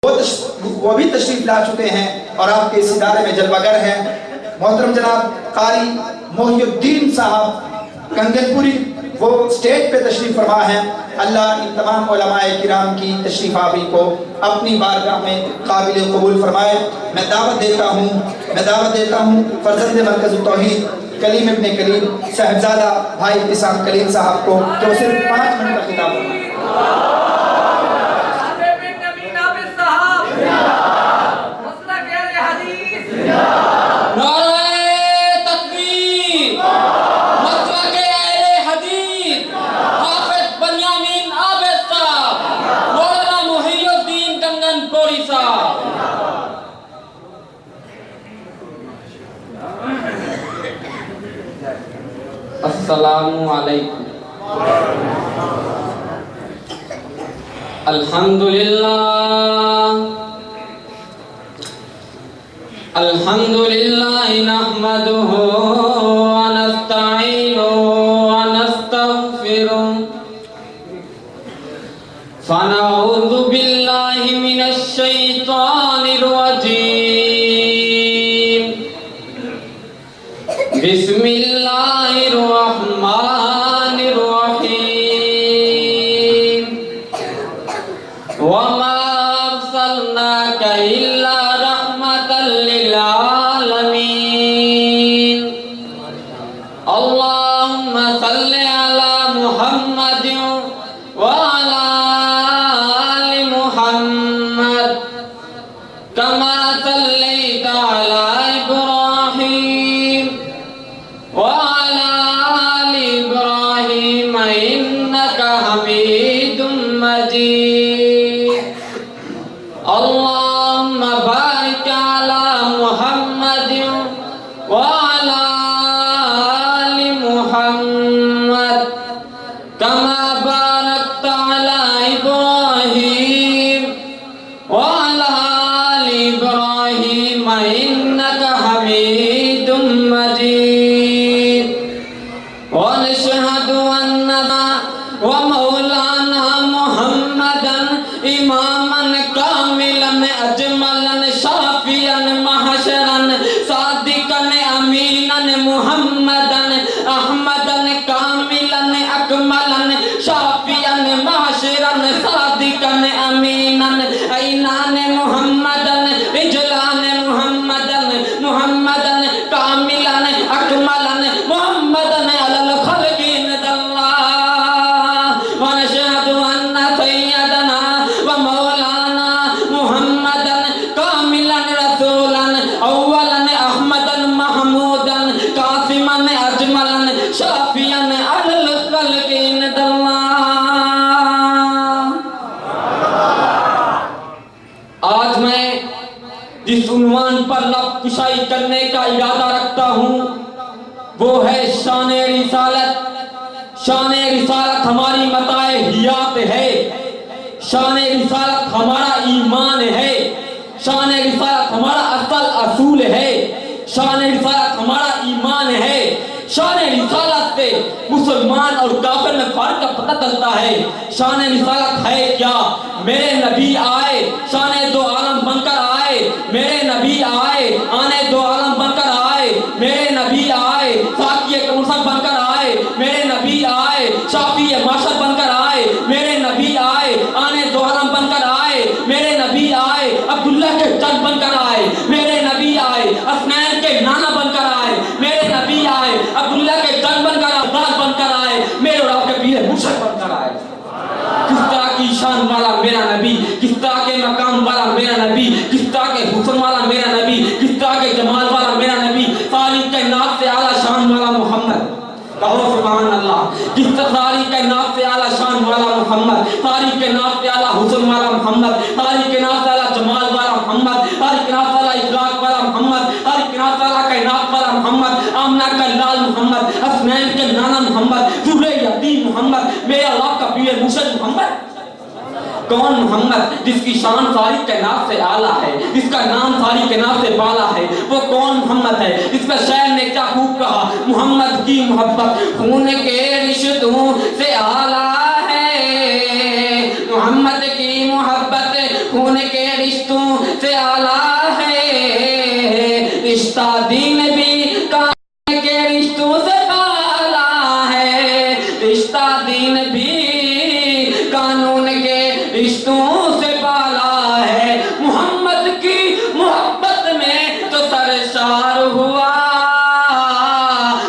وہ بھی تشریف لا چکے ہیں اور آپ کے اس ادارے میں جلوہ گر ہیں۔ محترم جناب قاری محی الدین صاحب کنگن پوری وہ سٹیج پہ تشریف فرما ہیں۔ اللہ ان تمام علماء کرام کی تشریف آوری کو اپنی بارگاہ میں قابل قبول فرمائے۔ میں دعوت دیتا ہوں فرزند مرکز التوحید کلیم ابن کلیم صاحبزادہ بھائی ابتسام کلیم صاحب کو کہ وہ صرف 5 منٹ کا خطاب فرمائیں۔ السلام علیکم۔ الحمدللہ نحمدہ ونستعینہ ونستغفرہ فنعوذ باللہ من الشیطان الرجیم بسم اللہ الرحمن الرحیم وما ارسلناک الا رحمتا للعالمین اللہم صل علی محمد وعلی آل محمد کما صلیت علی ابراہیم وعلى آل إبراهيم إنك حميد مجيد اللهم بارك على محمد وعلى آل محمد كما باركت على إبراهيم وعلى آل إبراهيم إنك حميد مجيد ونشهد أننا ومولانا محمدا إماما كاملا أجملا شافيا محشرا صادقا أمينا محمدا أحمدا كاملا أكملا شافيا محشرا صادقا أمينا عينان محمدا رجلان محمدا محمدا كاملا أكملا محمدا على الخلق ند الله ونشهد أن سيدنا ومولانا محمدا كاملا رسولا أولا أحمدا محمودا قاسما أجملا شافيا على الخلق ند الله۔ آج میں جس عنوان پر لب کشائی کرنے کا ارادہ رکھتا ہوں وہ ہے شان رسالت۔ شان رسالت ہماری متاع حیات ہے، شان رسالت ہمارا ایمان ہے، شان رسالت ہمارا اصل اصول ہے، شان رسالت ہمارا ایمان ہے۔ شان رسالت سے مسلمان اور کافر میں فرق کا پتہ چلتا ہے۔ شان رسالت ہے کیا؟ میرے نبی آئے، شان دو عالم بن کر آئے، میرے نبی آئے، آنے دو عالم بن کر آئے، میرے نبی آئے، ساقی کوثر بن کر آئے، میرے نبی آئے، شافی معاشر بن کر آئے، میرے نبی آئے، آنے دو عالم بن کر آئے، میرے نبی آئے، عبداللہ کے جد بن کر آئے، میرے نبی آئے، حسنین کے نانا بن کر آئے، میرے نبی آئے، عبداللہ کے جد بن کر عباس بن کر آئے، میرے اور آپ کے پیر مرشد بن کر آئے۔ کس طرح کی شان والا میرا نبی، کس طرح کے مقام والا میرا نبی، کس طرح کے حسن والا میرا نبی، کس طرح کے جمال والا میرا نبی، ساری کائنات سے اعلیٰ شان والا محمد، کہو سبحان اللہ۔ کس طرح ساری کائنات سے اعلیٰ شان والا محمد، ساری کائنات سے اعلیٰ حسن والا محمد، ساری کائنات سے اعلیٰ جمال والا محمد، ساری کائنات سے اعلیٰ اخلاق والا محمد، ساری کائنات سے اعلیٰ کائنات والا محمد، آمنہ کا لال محمد، حسنین کے نانا محمد، ذرے یتیم محمد، میرے اللہ کا پیر مرشد محمد۔ کون محمد جس کی شان ساری کائنات سے اعلیٰ ہے، جس کا نام ساری کائنات سے بالا ہے؟ وہ کون محمد ہے؟ اس پر شاعر نے کیا خوب کہا، محمد کی محبت خون کے رشتوں سے اعلیٰ ہے، محمد کی محبت خون کے رشتوں سے آلہ ہے، رشتہ دین بھی کان کے رشتوں سے بالا ہے، رشتہ دین بھی قانون کے رشتوں سے بالا ہے، محمد کی محبت میں تو سرشار ہوا،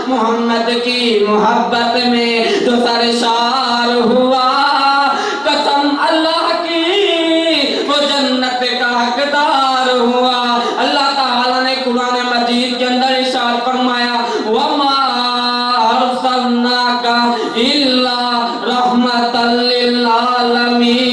محمد کی محبت میں تو سرشار ہوا، قسم اللہ کی وہ جنت کا حقدار ہوا۔ اللہ تعالیٰ نے قرآن مجید کے اندر ارشاد فرمایا وَمَا أَرْسَلْنَاكَ إِلَّا رَحْمَةً لِّلْعَالَمِينَ۔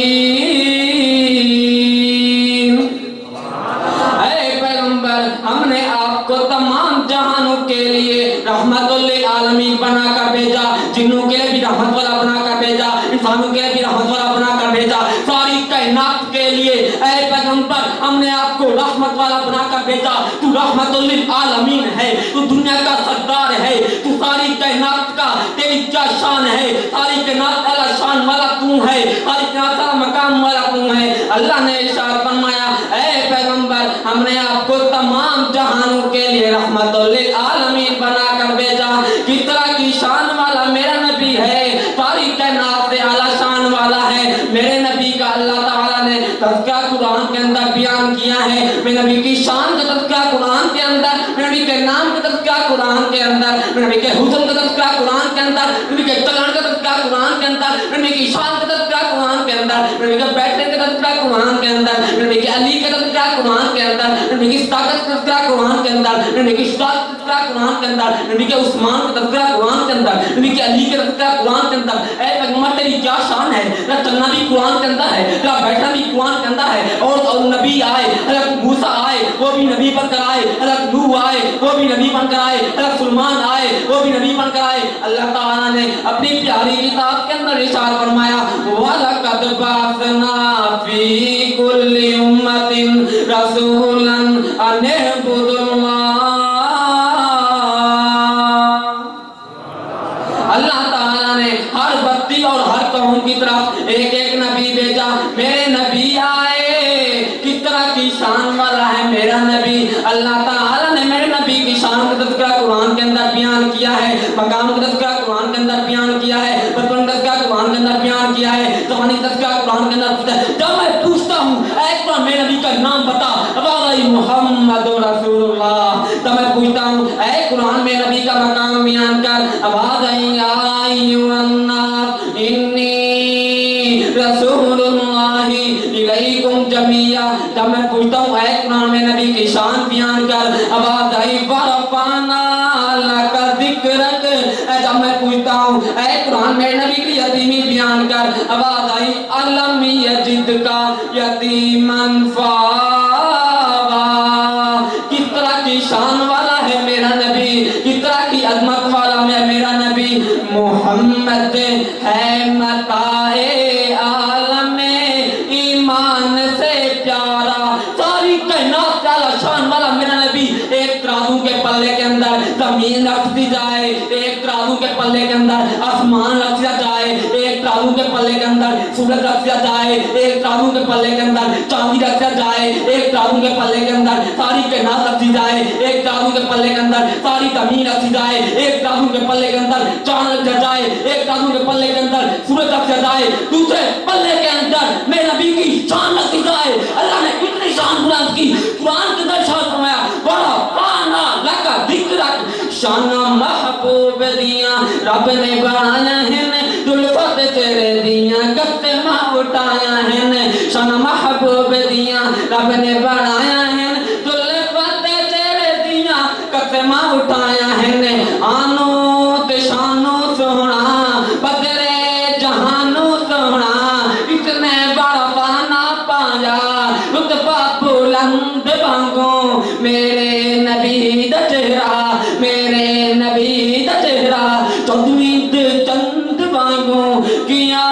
اے پیغمبر، ہم نے آپ کو تمام جہانوں کے لیے رحمت للعالمین بنا کر بھیجا، جنوں کے لیے بھی رحمت والا بنا کر بھیجا، انسانوں کے لیے بھی رحمت والا بنا کر بھیجا، ساری کائنات کے لیے اے پیغمبر ہم نے آپ کو رحمت والا بنا کر بھیجا۔ تو رحمت للعالمین ہے، تو دنیا کا سردار ہے، تو ساری کائنات کا تیری کیا شان ہے، ساری کائنات اعلیٰ شان والا تو ہے، ساری کائنات اعلیٰ مقام والا تو ہے۔ اللہ نے ارشاد فرمایا اے پیغمبر ہم نے آپ کو تمام جہانوں کے لیے رحمت للعالمین بنا کر بھیجا۔ کس طرح کی شان والا میرا نبی ہے، ساری کائنات سے اعلیٰ شان والا ہے میرے نبی کا۔ اللہ تعالیٰ نے تذکرہ قرآن کے اندر بیان کیا ہے، میرے نبی کی شان کا تذکرہ قرآن کے اندر، میرے نبی کے نام کا تذکرہ قرآن کے اندر، میرے نبی کے حسن کا تذکرہ قرآن کے اندر، میرے نبی کے چلن کا تذکرہ قرآن کے اندر، میرے نبی کی شان کا تذکرہ قرآن کے اندر، میرے نبی کے بیٹھنے کا تذکرہ قرآن کے اندر، میرے نبی کے علی کا تذکرہ قرآن کے اندر، میرے نبی کی طاقت کا تذکرہ قرآن کے اندر، میرے نبی کی شجاعت کا تذکرہ قرآن کے اندر، میرے نبی کے عثمان کا تذکرہ قرآن کے اندر، میرے نبی کے علی کا تذکرہ قرآن کے اندر۔ اے پیغمبر تیری کیا شان ہے، تیرا چلنا بھی قرآن کے اندر ہے، تیرا بیٹھنا بھی قرآن کے اندر ہے، اور نبی آئے، حضرت موسیٰ آئے وہ بھی نبی بن کر آئے، حضرت نوح آئے وہ بھی نبی بن کر آئے، حضرت سلیمان آئے وہ بھی نبی بن کر آئے۔ اللہ تعالیٰ نے اپنی پیاری کتاب کے اندر ارشاد فرمایا وَلَقَدْ بَعَثْنَا فِي كُلِّ أُمَّةٍ رَسُولًا أَنِ اعْبُدُوا اللَّهَ۔ اللہ تعالیٰ نے ہر بستی اور ہر قوم کی طرف ایک ایک نبی بھیجا، میرے نبی آئے، کس طرح کی شان والا ہے میرا نبی۔ اللہ تعالیٰ نے میرے نبی کی شان کا تذکرہ قرآن کے اندر بیان کیا ہے، مقام کا تذکرہ قرآن کے اندر بیان کیا ہے، بچپن کا تذکرہ قرآن کے اندر بیان کیا ہے، زمانے کا تذکرہ قرآن کے اندر پوچھتا ہے۔ جب میں پوچھتا ہوں اے قرآن میرے نبی کا نام بتا، واقعی محمد رسول اللہ، جب میں پوچھتا ہوں اے قرآن میرے نبی کا مقام بیان کر، آواز آئی ایھا الناس انی رسول اللہ الیکم جمیعا، جب میں پوچھتا ہوں اے قرآن میں نبی کی شان بیان کر، آواز آئی ورفعنا لک ذکرک، جب میں پوچھتا ہوں اے قرآن میں نبی کی یتیمی بیان کر، آواز آئی الم یجدک یتیما فآویٰ۔ کس طرح کی شان والا ہے میرا نبی، کس طرح کی عظمت والا ہے میرا نبی۔ محمد ہے متاع عالم ایمان سے پیارا، ساری کائنات کا شان والا میرا نبی۔ ایک ترازو کے پلے کے اندر زمین رکھ دی جائے، ایک ترازو کے پلے کے اندر آسمان رکھ دیا جائے، ایک ترازو کے پلے کے اندر سورج رکھ دیا جائے، ایک ترازو کے پلے کے اندر چاندی رکھ دیا جائے، ایک ترازو کے پلے کے اندر ساری کائنات رکھ دی جائے، ایک ترازو کے پلے کے اندر ساری زمین رکھ دی جائے، ایک ترازو کے پلے کے اندر چاند رکھ دیا جائے، ایک ترازو کے پلے کے اندر سورج رکھ دیا جائے، دوسرے پلے کے اندر میرے نبی کی شان رکھ دی جائے۔ اللہ نے اتنی شان بلند کی، قرآن کے اندر ارشاد فرمایا ورفعنا لک ذکرک، شان محبوب دیاں رب نے بنایا ہیں، دلفت تیرے دیاں قسماں اٹھایا ہیں، شان محبوب دیاں رب نے بنایا ہیں، دلفت تیرے دیاں قسماں اٹھایا ہیں، آنو تے شانو سونا بدرے جہانو سونا، اتنے بڑا پانا پایا رتبہ بلند وانگوں، میرے نبی دا چہرہ، میرے نبی دا چہرہ چودویں چند وانگوں، کیا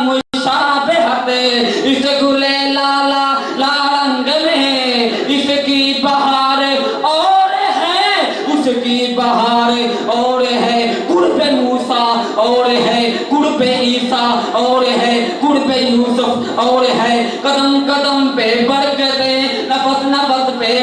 مشابہت اس گلے لالا لارنگ میں، اس کی بہار اور ہے، اس کی بہار اور ہے، قرب موسیٰ اور ہے، قرب عیسیٰ اور ہے، قرب یوسف اور ہے، قدم قدم